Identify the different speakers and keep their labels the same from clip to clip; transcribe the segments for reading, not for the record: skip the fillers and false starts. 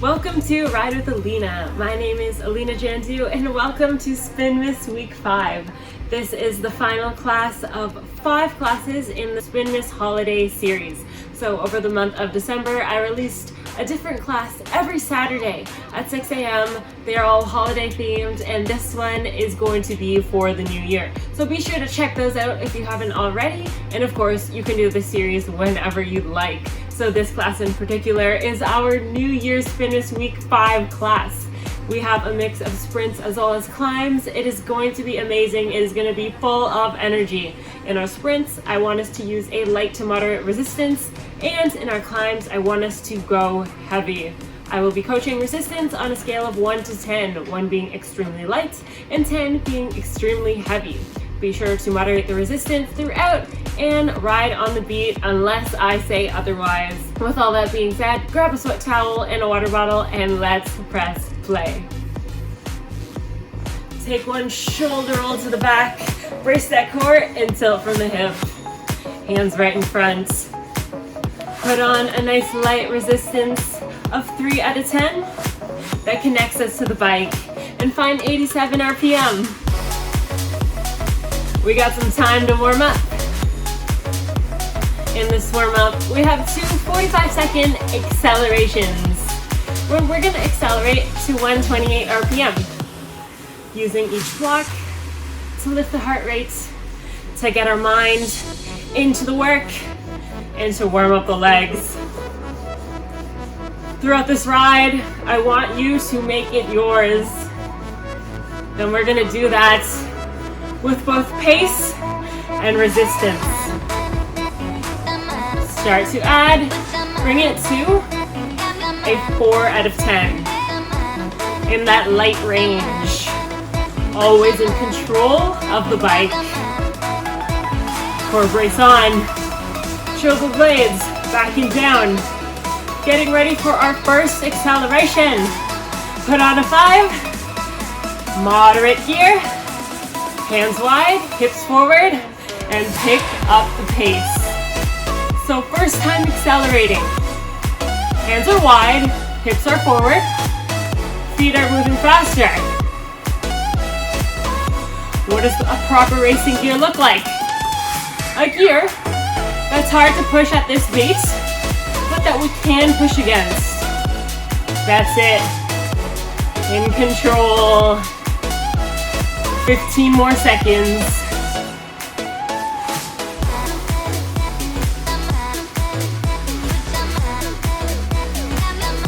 Speaker 1: Welcome to Ride with Alina. My name is Alina Jandu and welcome to Spinmas Week 5. This is the final class of 5 classes in the Spinmas holiday series. So over the month of December, I released a different class every Saturday at 6 a.m. They are all holiday themed, and this one is going to be for the new year. So be sure to check those out if you haven't already. And of course, you can do this series whenever you'd like. So this class in particular is our New Year's Spinmas Week 5 class. We have a mix of sprints as well as climbs. It is going to be amazing. It is going to be full of energy. In our sprints, I want us to use a light to moderate resistance, and in our climbs, I want us to go heavy. I will be coaching resistance on a scale of 1 to 10, 1 being extremely light and 10 being extremely heavy. Be sure to moderate the resistance throughout and ride on the beat unless I say otherwise. With all that being said, grab a sweat towel and a water bottle and let's press play. Take one shoulder roll to the back, brace that core and tilt from the hip. Hands right in front. Put on a nice light resistance of 3 out of 10 that connects us to the bike and find 87 RPM. We got some time to warm up. In this warm up, we have 2 45-second accelerations where we're going to accelerate to 128 RPM, using each block to lift the heart rate, to get our mind into the work, and to warm up the legs. Throughout this ride, I want you to make it yours. And we're going to do that with both pace and resistance. Start to add, bring it to a 4 out of 10 in that light range. Always in control of the bike. Core brace on, shoulder blades backing down. Getting ready for our first acceleration. Put on a 5, moderate gear. Hands wide, hips forward, and pick up the pace. So first time accelerating. Hands are wide, hips are forward, feet are moving faster. What does a proper racing gear look like? A gear that's hard to push at this beat, but that we can push against. That's it. In control. 15 more seconds.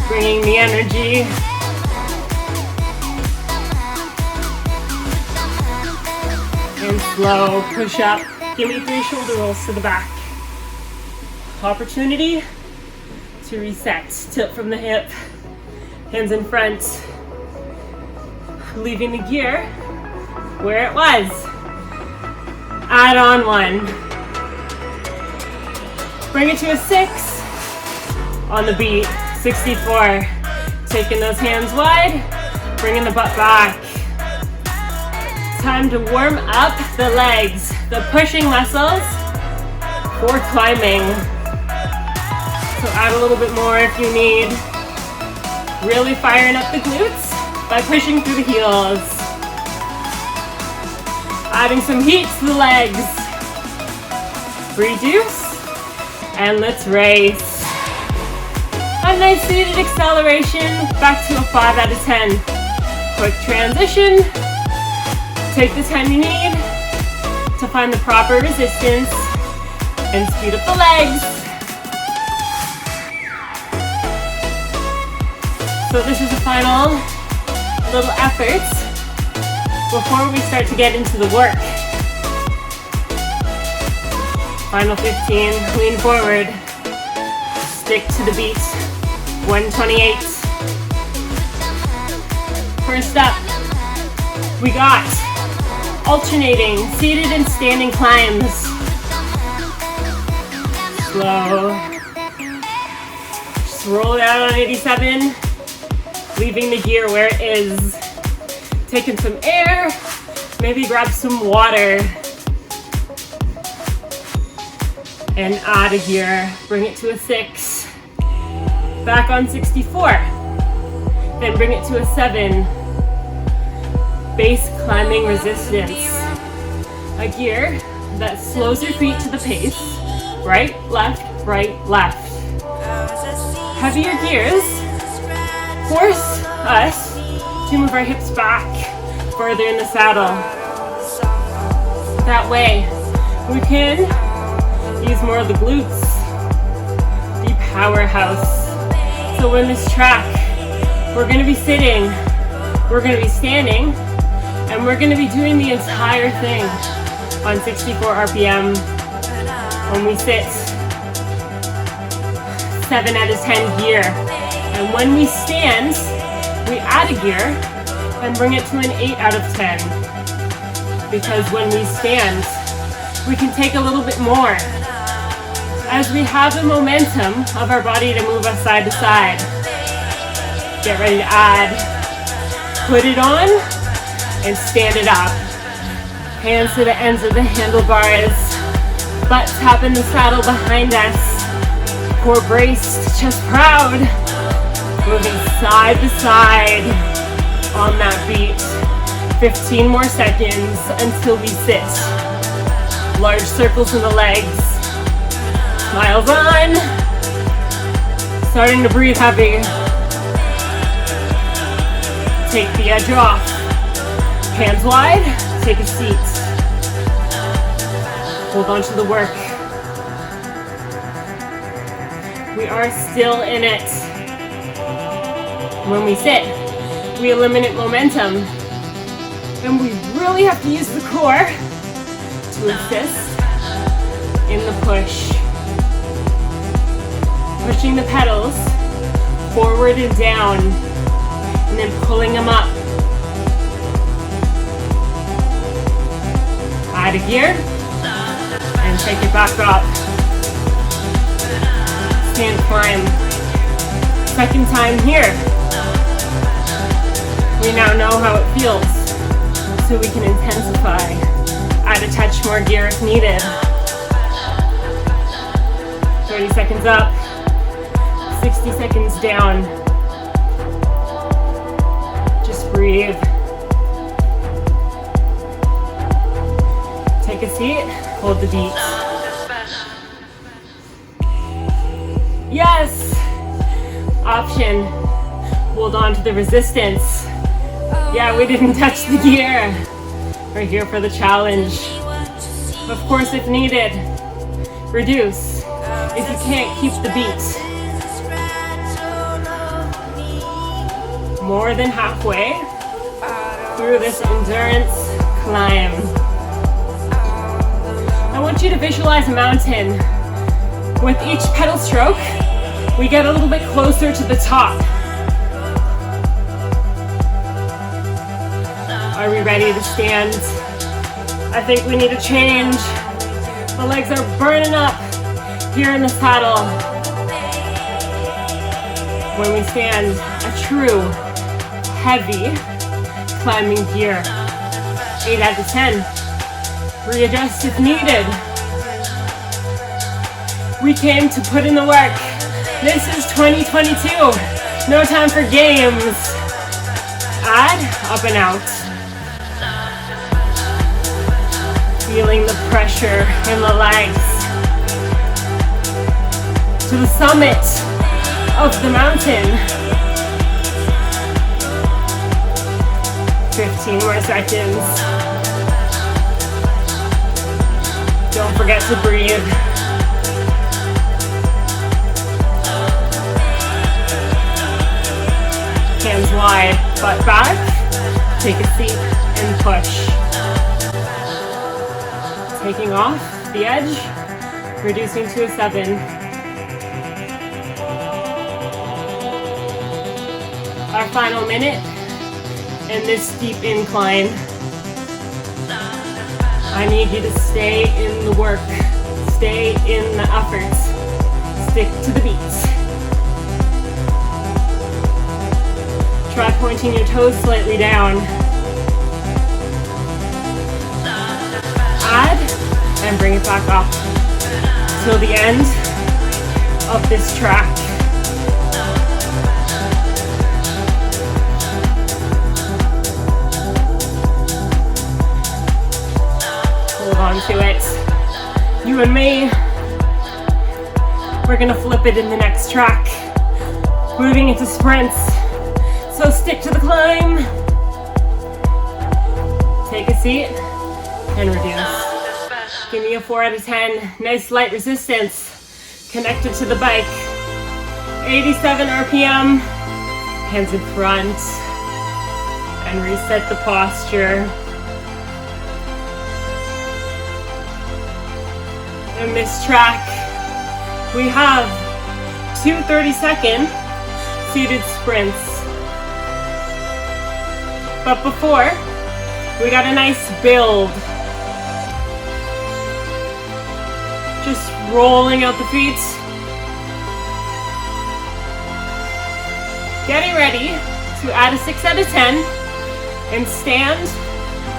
Speaker 1: Bringing the energy. And slow push up. Give me 3 shoulder rolls to the back. Opportunity to reset. Tilt from the hip. Hands in front. Leaving the gear where it was. Add on 1. Bring it to a 6 on the beat. 64. Taking those hands wide, bringing the butt back. Time to warm up the legs, the pushing muscles for climbing. So add a little bit more if you need. Really firing up the glutes by pushing through the heels. Adding some heat to the legs. Reduce, and let's race. A nice seated acceleration, back to a 5 out of 10. Quick transition. Take the time you need to find the proper resistance and speed up the legs. So this is the final little effort before we start to get into the work. Final 15, lean forward, stick to the beat, 128. First up, we got alternating seated and standing climbs. Slow. Just roll it out on 87, leaving the gear where it is. Taking some air, maybe grab some water. And add a gear, bring it to a 6. Back on 64. Then bring it to a 7. Base climbing resistance. A gear that slows your feet to the pace. Right, left, right, left. Heavier gears force us to move our hips back further in the saddle. That way, we can use more of the glutes. The powerhouse. So in this track, we're going to be sitting, we're going to be standing, and we're going to be doing the entire thing on 64 RPM. When we sit, 7 out of 10 gear. And when we stand, we add a gear and bring it to an 8 out of 10. Because when we stand, we can take a little bit more, as we have the momentum of our body to move us side to side. Get ready to add. Put it on and stand it up. Hands to the ends of the handlebars. Butt tapping the saddle behind us. Core braced, chest proud. Moving side to side on that beat. 15 more seconds until we sit. Large circles in the legs. Smiles on. Starting to breathe heavy. Take the edge off. Hands wide. Take a seat. Hold on to the work. We are still in it. When we sit, we eliminate momentum. And we really have to use the core to assist in the push. Pushing the pedals forward and down, and then pulling them up. Add a gear, and take it back up. Stand climb. Second time here. We now know how it feels, so we can intensify. Add a touch more gear if needed. 30 seconds up, 60 seconds down. Just breathe. Take a seat, hold the beat. Yes! Option, hold on to the resistance. Yeah, we didn't touch the gear. We're here for the challenge. Of course, if needed, reduce if you can't keep the beat. More than halfway through this endurance climb. I want you to visualize a mountain. With each pedal stroke, we get a little bit closer to the top. Are we ready to stand? I think we need a change. The legs are burning up here in the saddle. When we stand, a true, heavy climbing gear. 8 out of 10. Readjust if needed. We came to put in the work. This is 2022. No time for games. Add, up and out. Feeling the pressure in the legs. To the summit of the mountain. 15 more seconds. Don't forget to breathe. Hands wide, butt back. Take a seat and push. Taking off the edge, reducing to a 7. Our final minute in this steep incline. I need you to stay in the work, stay in the efforts, stick to the beats. Try pointing your toes slightly down. Add and bring it back up till the end of this track. onto it. You and me, we're gonna flip it in the next track, moving into sprints. So stick to the climb, take a seat, and reduce. Give me a 4 out of 10. Nice light resistance, connected to the bike. 87 RPM, hands in front, and reset the posture. In this track, we have 2 30-second seated sprints. But before, we got a nice build. Just rolling out the feet. Getting ready to add a 6 out of 10 and stand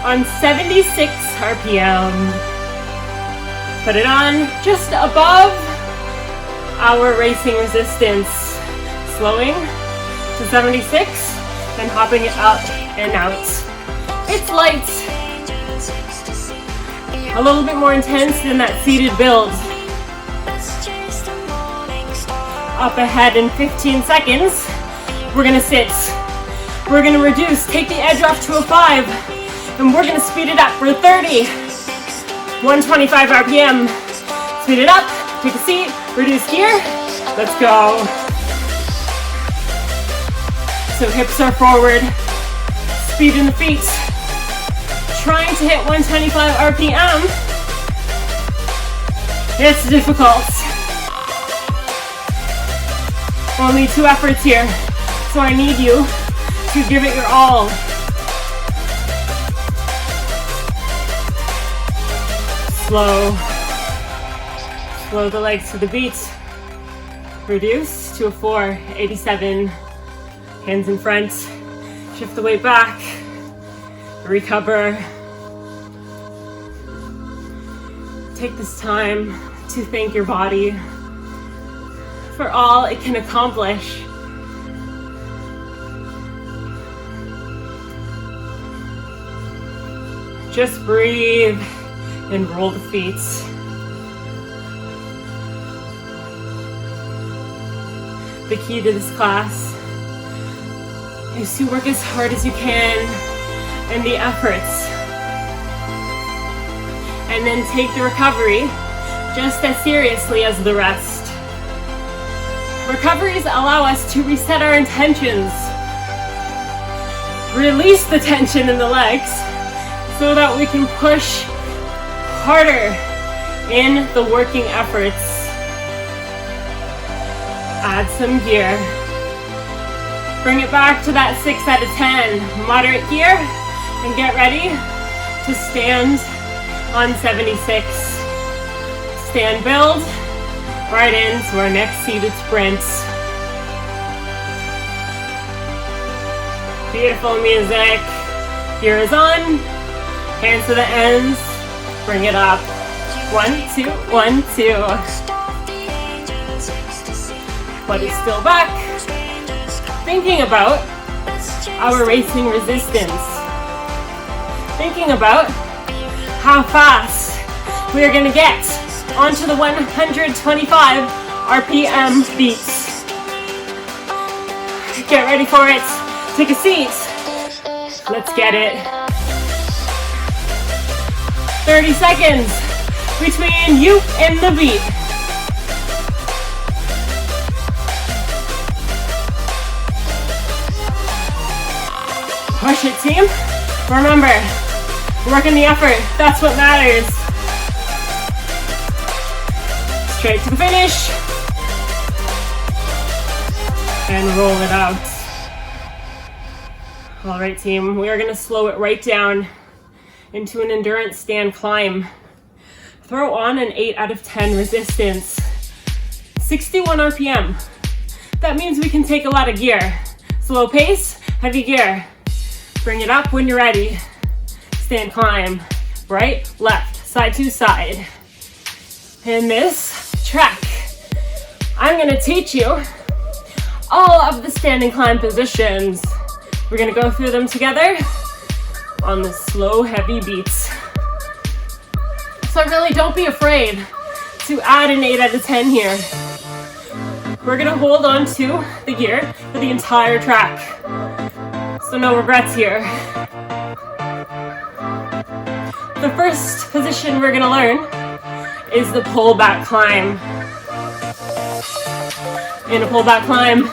Speaker 1: on 76 RPM. Put it on just above our racing resistance. Slowing to 76 and hopping it up and out. It's light. A little bit more intense than that seated build. Up ahead in 15 seconds. We're gonna sit. We're gonna reduce, take the edge off to a 5, and we're gonna speed it up for 30. 125 RPM. Speed it up, take a seat, reduce gear. Let's go. So hips are forward, speed in the feet. Trying to hit 125 RPM. It's difficult. Only 2 efforts here. So I need you to give it your all. Slow the legs to the beat. Reduce to a 4, 87. Hands in front. Shift the weight back. Recover. Take this time to thank your body for all it can accomplish. Just breathe and roll the feet. The key to this class is to work as hard as you can in the efforts, and then take the recovery just as seriously as the rest. Recoveries allow us to reset our intentions, release the tension in the legs, so that we can push harder in the working efforts. Add some gear. Bring it back to that 6 out of 10 moderate gear and get ready to stand on 76. Stand build right into our next seated sprint. Beautiful music. Gear is on. Hands to the ends, bring it up. 1, 2, 1, 2. Body's still back. Thinking about our racing resistance. Thinking about how fast we are gonna get onto the 125 RPM beats. Get ready for it. Take a seat. Let's get it. 30 seconds between you and the beat. Push it, team. Remember, working the effort, that's what matters. Straight to the finish. And roll it out. All right, team, we are gonna slow it right down into an endurance stand climb. Throw on an 8 out of 10 resistance. 61 RPM. That means we can take a lot of gear. Slow pace, heavy gear. Bring it up when you're ready. Stand climb. Right, left, side to side. In this track, I'm gonna teach you all of the standing climb positions. We're gonna go through them together on the slow, heavy beats. So really don't be afraid to add an 8 out of 10 here. We're gonna hold on to the gear for the entire track. So no regrets here. The first position we're gonna learn is the pull back climb. In a pull back climb,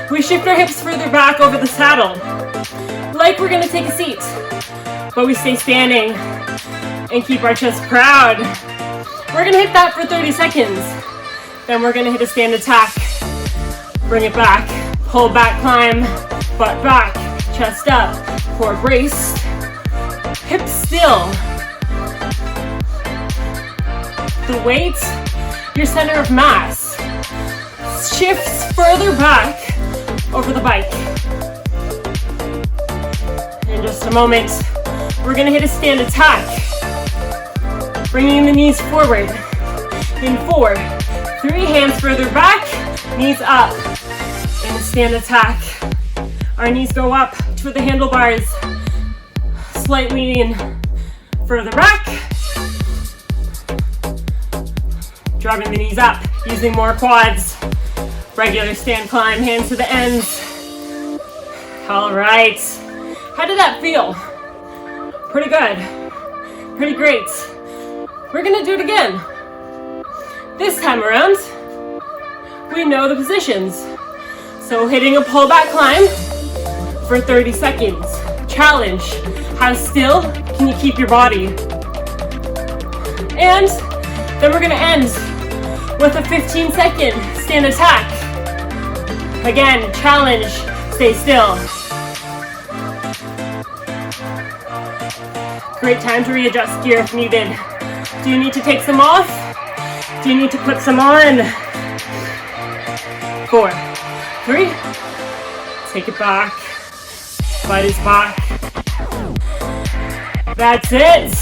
Speaker 1: we shift our hips further back over the saddle, like we're gonna take a seat, but we stay standing and keep our chest proud. We're gonna hit that for 30 seconds. Then we're gonna hit a stand attack. Bring it back, pull back climb, butt back, chest up, core braced, hips still. The weight, your center of mass, shifts further back over the bike. In just a moment, we're gonna hit a stand attack, bringing the knees forward. In 4, 3, hands further back, knees up. In a stand attack, our knees go up to the handlebars, slightly in further back, driving the knees up, using more quads. Regular stand climb, hands to the ends. All right, how did that feel? Pretty good, pretty great. We're gonna do it again. This time around, we know the positions. So hitting a pullback climb for 30 seconds. Challenge, how still can you keep your body? And then we're gonna end with a 15-second stand attack. Again, challenge, stay still. Great time to readjust gear if needed. Do you need to take some off? Do you need to put some on? 4, 3, take it back, butt is back. That's it.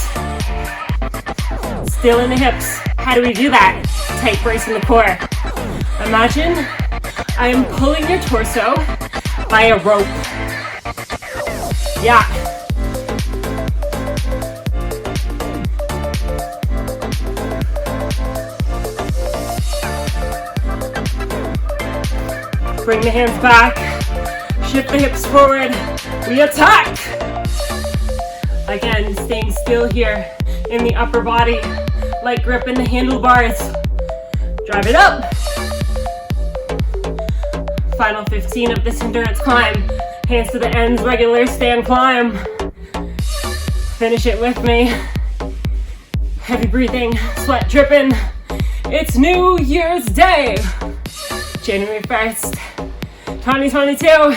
Speaker 1: Still in the hips. How do we do that? Tight brace in the core. Imagine I am pulling your torso by a rope. Yeah. Bring the hands back, shift the hips forward, we attack! Again, staying still here in the upper body, light grip in the handlebars. Drive it up. Final 15 of this endurance climb. Hands to the ends, regular stand climb. Finish it with me. Heavy breathing, sweat dripping. It's New Year's Day, January 1st. 2022,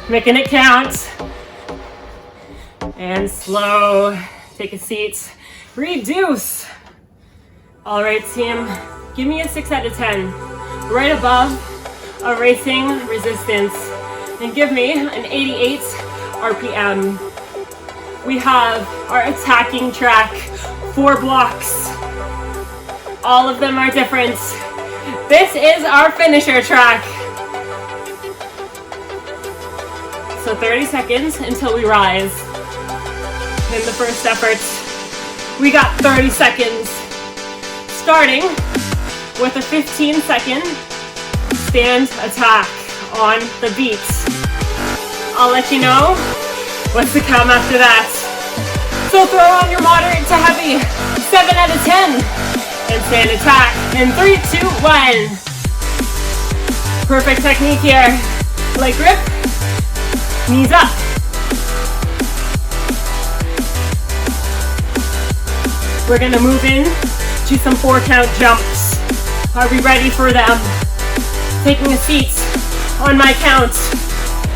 Speaker 1: making it count, and slow, take a seat, reduce. All right, team, give me a 6 out of 10, right above a racing resistance, and give me an 88 RPM. We have our attacking track, 4 blocks, all of them are different. This is our finisher track. So 30 seconds until we rise. In the first effort, we got 30 seconds. Starting with a 15-second stand attack on the beat. I'll let you know what's to come after that. So throw on your moderate to heavy, 7 out of 10. And stand attack in 3, 2, 1. Perfect technique here. Leg grip. Knees up. We're gonna move in to some 4-count jumps. Are we ready for them? Taking a seat on my count.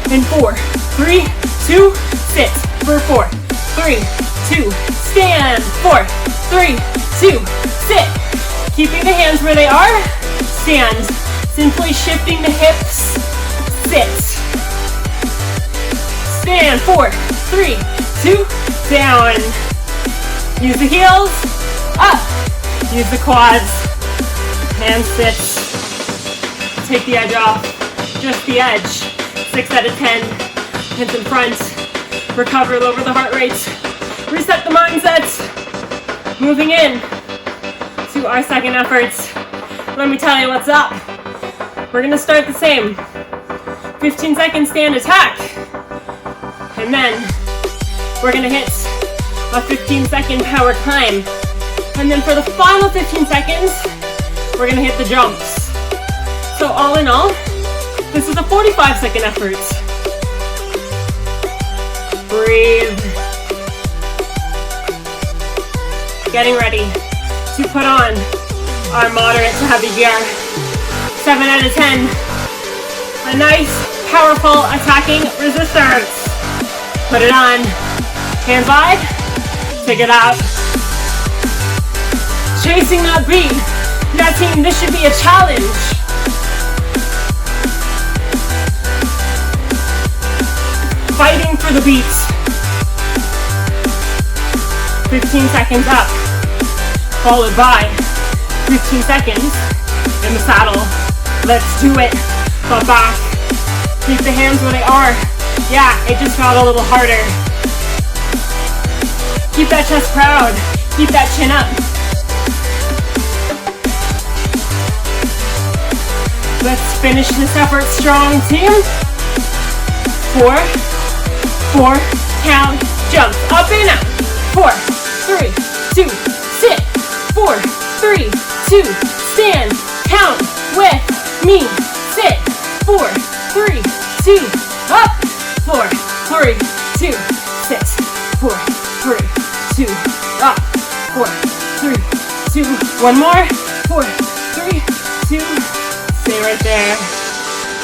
Speaker 1: In 4, 3, 2, sit. For 4, 3, 2, stand. 4, 3, 2, sit. Keeping the hands where they are. Stand. Simply shifting the hips. Sit. Stand, 4, 3, 2, down. Use the heels, up. Use the quads, and sit. Take the edge off, just the edge. 6 out of 10, hands in front. Recover, lower the heart rate. Reset the mindset. Moving in to our second efforts. Let me tell you what's up. We're gonna start the same. 15-second stand attack. And then we're gonna hit a 15-second power climb. And then for the final 15 seconds, we're gonna hit the jumps. So all in all, this is a 45-second effort. Breathe. Getting ready to put on our moderate to heavy gear. 7 out of 10. A nice, powerful attacking resistance. Put it on. Hands wide. Take it out. Chasing that beat. Now team, this should be a challenge. Fighting for the beat. 15 seconds up. Followed by 15 seconds in the saddle. Let's do it. Butt back. Keep the hands where they are. Yeah, it just got a little harder. Keep that chest proud. Keep that chin up. Let's finish this effort strong, team. 4, 4, count, jump, up and out. 4, 3, 2, sit. 4, 3, 2, stand, count with me. Sit. 4, 3, 2, up. 4, 3, 2, sit. 4, 3, 2, up. 4, 3, 2, one more. 4, 3, 2, stay right there.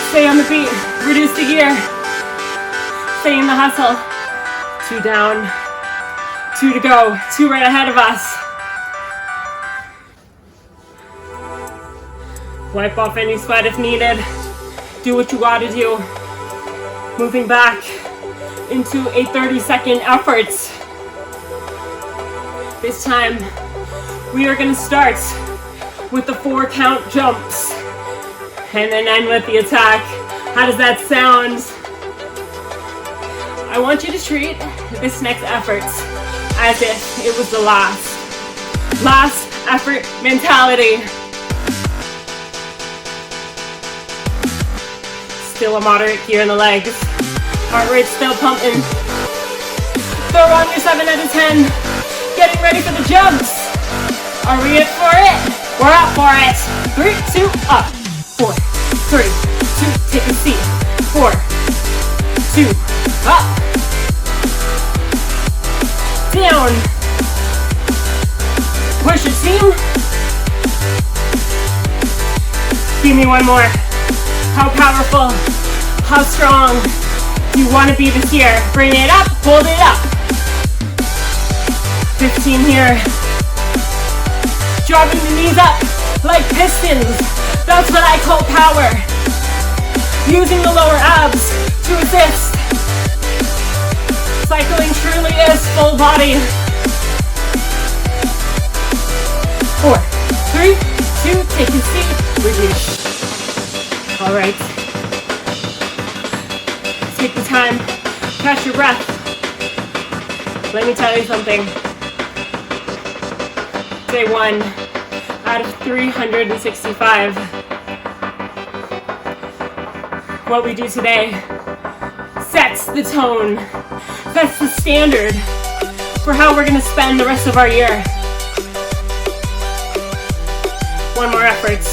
Speaker 1: Stay on the beat, reduce the gear. Stay in the hustle. 2 down, 2 to go, 2 right ahead of us. Wipe off any sweat if needed. Do what you gotta do. Moving back into a 30-second effort. This time, we are gonna start with the 4 count jumps and then end with the attack. How does that sound? I want you to treat this next effort as if it was the last effort mentality. Still a moderate gear in the legs. Heart rate still pumping. Throw on your 7 out of 10. Getting ready for the jumps. Are we in for it? We're up for it. 3, 2, up. 4, 3, 2, take a seat. 4, 2, up. Down. Push your team. Give me one more. How powerful, how strong do you want to be this year? Bring it up, hold it up. 15 here. Driving the knees up like pistons. That's what I call power. Using the lower abs to assist. Cycling truly is full body. 4, 3, 2, take a seat, release. All right. Take the time, catch your breath. Let me tell you something. Day 1 out of 365. What we do today sets the tone, sets the standard for how we're gonna spend the rest of our year. One more effort.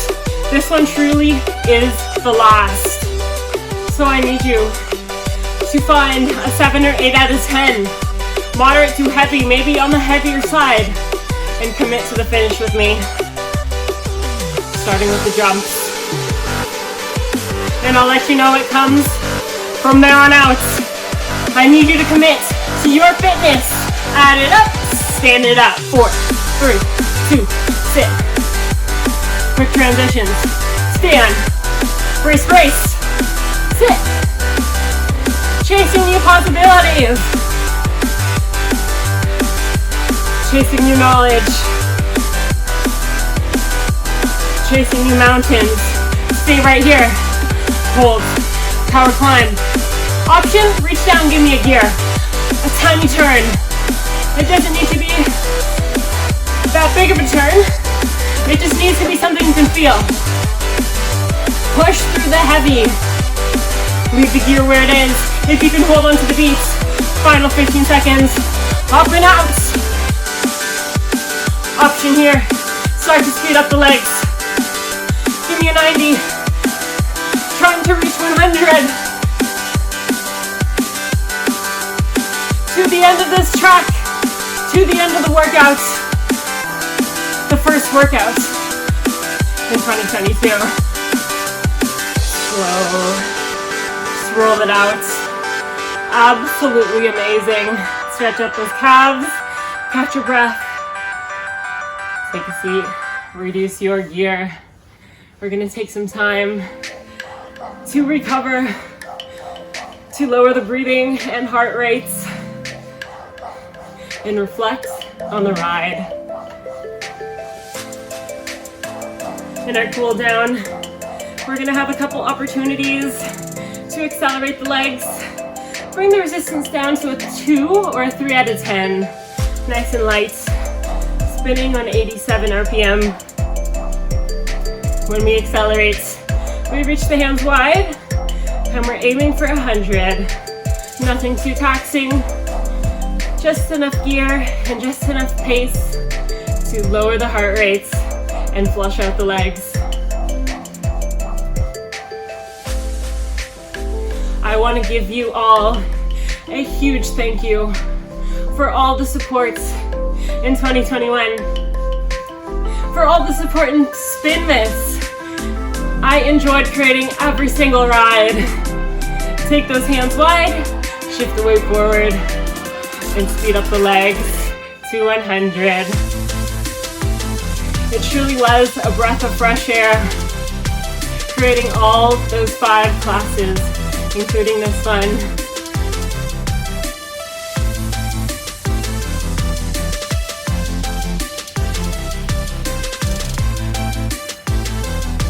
Speaker 1: This one truly is the last. So I need you to find a 7 or 8 out of 10. Moderate to heavy, maybe on the heavier side. And commit to the finish with me. Starting with the jumps. And I'll let you know it comes from there on out. I need you to commit to your fitness. Add it up, stand it up. 4, 3, 2, sit. Quick transitions. Stand. Brace, brace. Sit. Chasing new possibilities. Chasing new knowledge. Chasing new mountains. Stay right here. Hold. Power climb. Option, reach down, give me a gear. A tiny turn. It doesn't need to be that big of a turn. It just needs to be something you can feel. Push through the heavy. Leave the gear where it is. If you can hold on to the beats. Final 15 seconds. Up and out. Option here. Start to speed up the legs. Give me a 90. Trying to reach 100. To the end of this track. To the end of the workout. The first workout in 2022. Slow. Just roll it out. Absolutely amazing. Stretch out those calves. Catch your breath. Take a seat. Reduce your gear. We're going to take some time to recover, to lower the breathing and heart rates, and reflect on the ride. In our cool down, we're going to have a couple opportunities to accelerate the legs. Bring the resistance down to a 2 or a 3 out of 10. Nice and light. Spinning on 87 RPM. When we accelerate, we reach the hands wide and we're aiming for 100. Nothing too taxing. Just enough gear and just enough pace to lower the heart rates and flush out the legs. I want to give you all a huge thank you for all the support in 2021. For all the support in Spinmas. I enjoyed creating every single ride. Take those hands wide, shift the weight forward, and speed up the legs to 100. It truly was a breath of fresh air, creating all those 5 classes, including this one.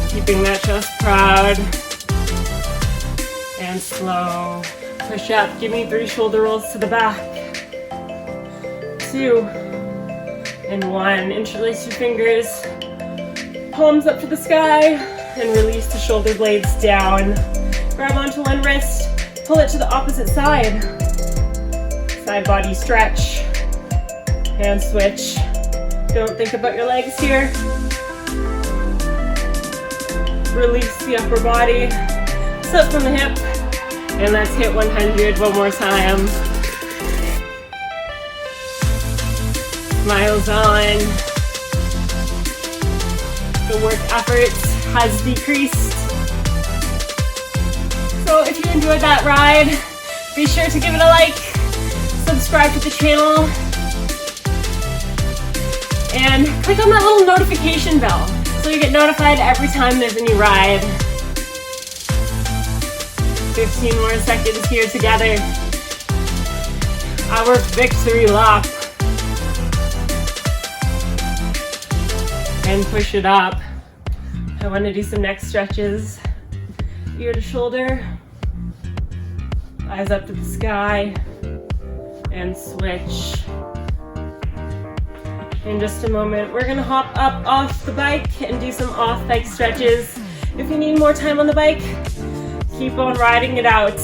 Speaker 1: Keeping that chest proud and slow. Push up. Give me 3 shoulder rolls to the back. 2 and 1. Interlace your fingers. Palms up to the sky and release the shoulder blades down. Grab onto one wrist. Pull it to the opposite side. Side body stretch. Hand switch. Don't think about your legs here. Release the upper body, slip from the hip, and let's hit 100 one more time. Smiles on. The work effort has decreased. So if you enjoyed that ride, be sure to give it a like, subscribe to the channel, and click on that little notification bell so you get notified every time there's a new ride. 15 more seconds here together. Our victory lap. And push it up. I want to do some neck stretches. Ear to shoulder. Eyes up to the sky. And switch. In just a moment, we're gonna hop up off the bike and do some off bike stretches. If you need more time on the bike, keep on riding it out.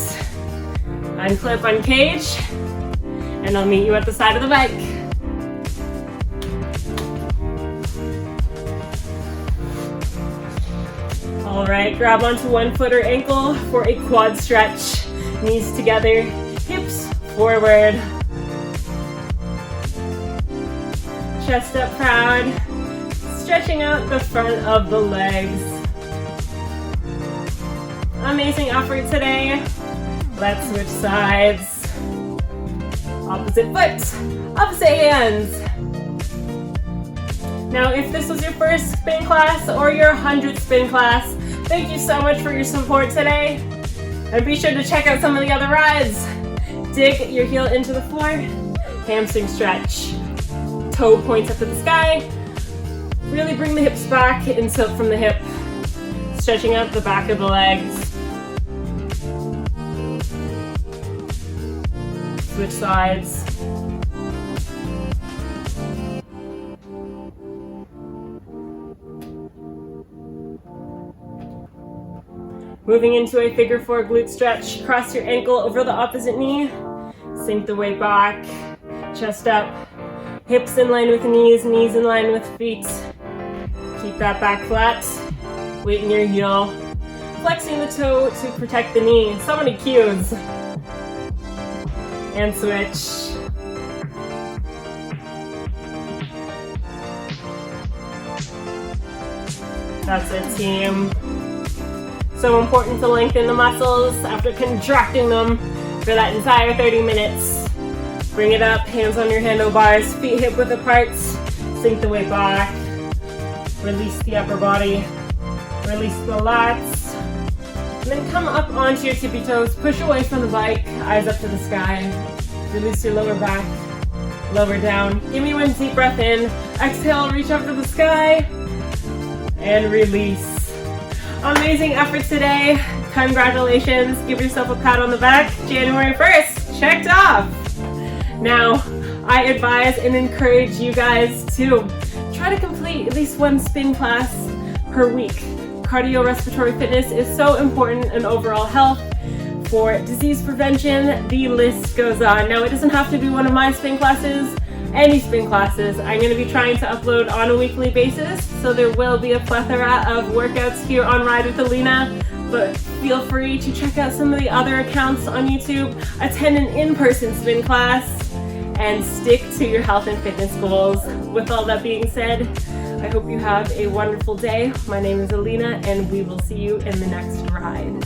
Speaker 1: Unclip, uncage, and I'll meet you at the side of the bike. All right, grab onto one foot or ankle for a quad stretch. Knees together, hips forward. Chest up proud, stretching out the front of the legs. Amazing effort today. Let's switch sides. Opposite foot, opposite hands. Now, if this was your first spin class or your 100th spin class, thank you so much for your support today. And be sure to check out some of the other rides. Dig your heel into the floor, hamstring stretch. Toe points up to the sky. Really bring the hips back and tilt from the hip. Stretching out the back of the legs. Switch sides. Moving into a figure 4 glute stretch. Cross your ankle over the opposite knee. Sink the weight back. Chest up. Hips in line with knees, knees in line with feet. Keep that back flat. Weight in your heel. Flexing the toe to protect the knee. So many cues. And switch. That's it, team. So important to lengthen the muscles after contracting them for that entire 30 minutes. Bring it up, hands on your handlebars, feet hip width apart. Sink the weight back. Release the upper body. Release the lats. And then come up onto your tippy toes. Push away from the bike, eyes up to the sky. Release your lower back, lower down. Give me one deep breath in. Exhale, reach up to the sky. And release. Amazing effort today. Congratulations. Give yourself a pat on the back. January 1st, checked off. Now, I advise and encourage you guys to try to complete at least one spin class per week. Cardiorespiratory fitness is so important in overall health. For disease prevention, the list goes on. Now, it doesn't have to be one of my spin classes. Any spin classes. I'm going to be trying to upload on a weekly basis, so there will be a plethora of workouts here on Ride with Alina, but feel free to check out some of the other accounts on YouTube, attend an in-person spin class, and stick to your health and fitness goals. With all that being said, I hope you have a wonderful day. My name is Alina, and we will see you in the next ride.